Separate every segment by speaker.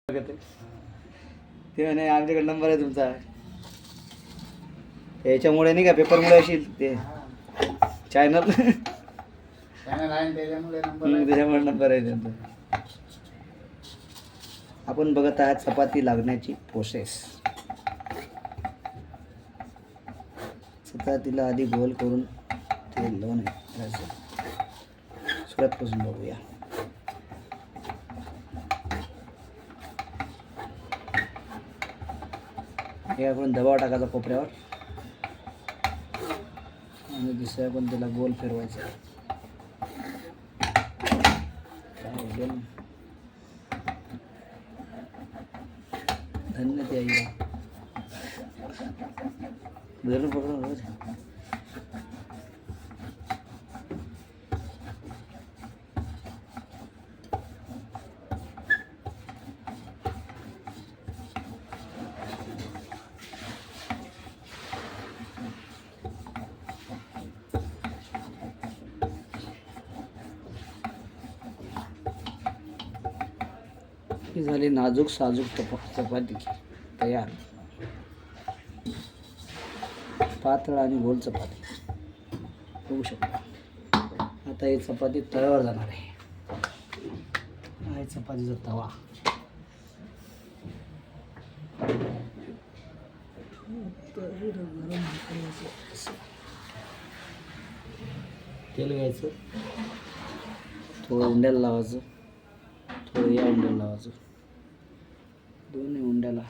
Speaker 1: ते म्हणे आमच्याकडे नंबर आहे तुमचा. याच्यामुळे नाही का पेपरमुळे असेल ते चॅनल
Speaker 2: आहे
Speaker 1: त्याच्यामुळे नंबर आहे त्यांचा. आपण बघत आहात चपाती लागण्याची प्रोसेस. चपातीला आधी गोल करून तेल लावून सुरुवातपासून बघूया. हे आपण दबाव टाकायचा कोपऱ्यावर आणि दुसऱ्या पण त्याला गोल फिरवायचं. धन्य ते आईला धरून पकडून रोज. ही झाली नाजूक साजूक चपाती तयार. पातळ आणि गोल चपाती बघू शकता. आता ही चपाती तव्यावर जाणार आहे. हा चपातीचा तवा. तेल घ्यायचं, थोडं उंड्याला लावायचं, थोडं या उंड्याला लावायचं. दोन्ही उंड्याला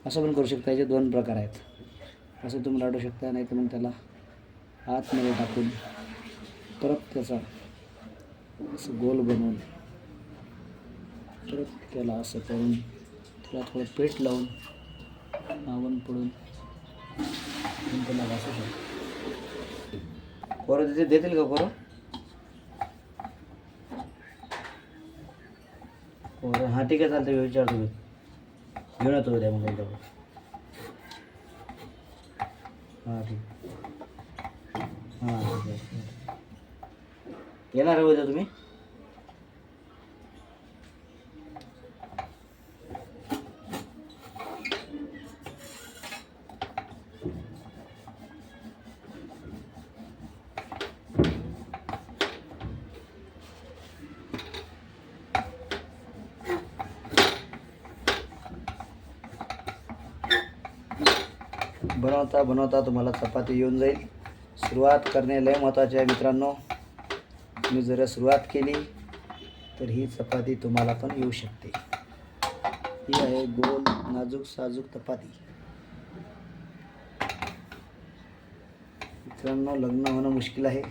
Speaker 1: असं पण करू शकता. याचे दोन प्रकार आहेत. असं तुम्ही लाटू शकता, नाही तर मग त्याला आतमध्ये टाकून परत त्याचा असं गोल बनवून परत त्याला असं करून त्याला थोडं पीठ लावून मावून पडून त्याला घासू शकतो. पोरं तिथे देतील का पोरं? पोरं हां ठीक आहे चालतं. विचारतो मी, घेऊन येतो उद्या मग एकदा. हां ठीक. हां ठीक आहे. येणार आहे उद्या तुम्ही? बनवता बनवता तुम्हाला चपाती येऊन जाईल. सुरुवात करणे लय महत्त्वाचे आहे मित्रांनो. तुम्ही जर सुरुवात केली तर ही चपाती तुम्हाला पण येऊ शकते. ही आहे गोल नाजूक साजूक चपाती. मित्रांनो, लग्न होणं मुश्किल आहे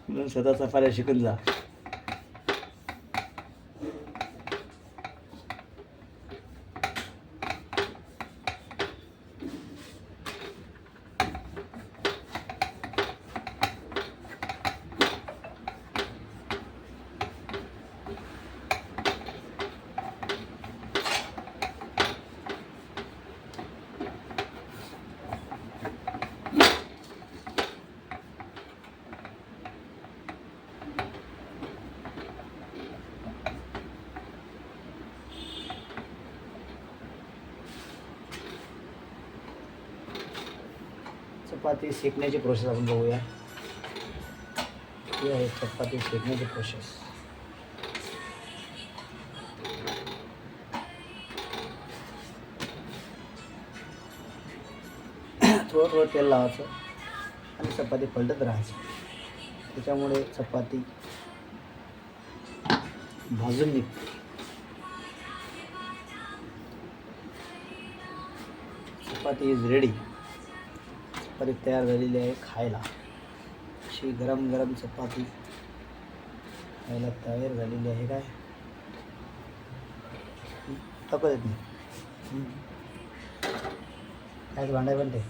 Speaker 1: म्हणून स्वतः चपात्या शिकून जा. चपाती शेकण्याची प्रोसेस आपण बघूया. ही आहे चपाती शेकण्याची प्रोसेस. थोडं थोडं तेल लावायचं आणि चपाती पलटत राहायचं. त्याच्यामुळे चपाती भाजून निघते. चपाती इज रेडी. चपाती तयार झालेली आहे खायला. अशी गरम गरम चपाती खायला तयार झालेली आहे. काय टाकत येत नाही. कायच भांडाय पण ते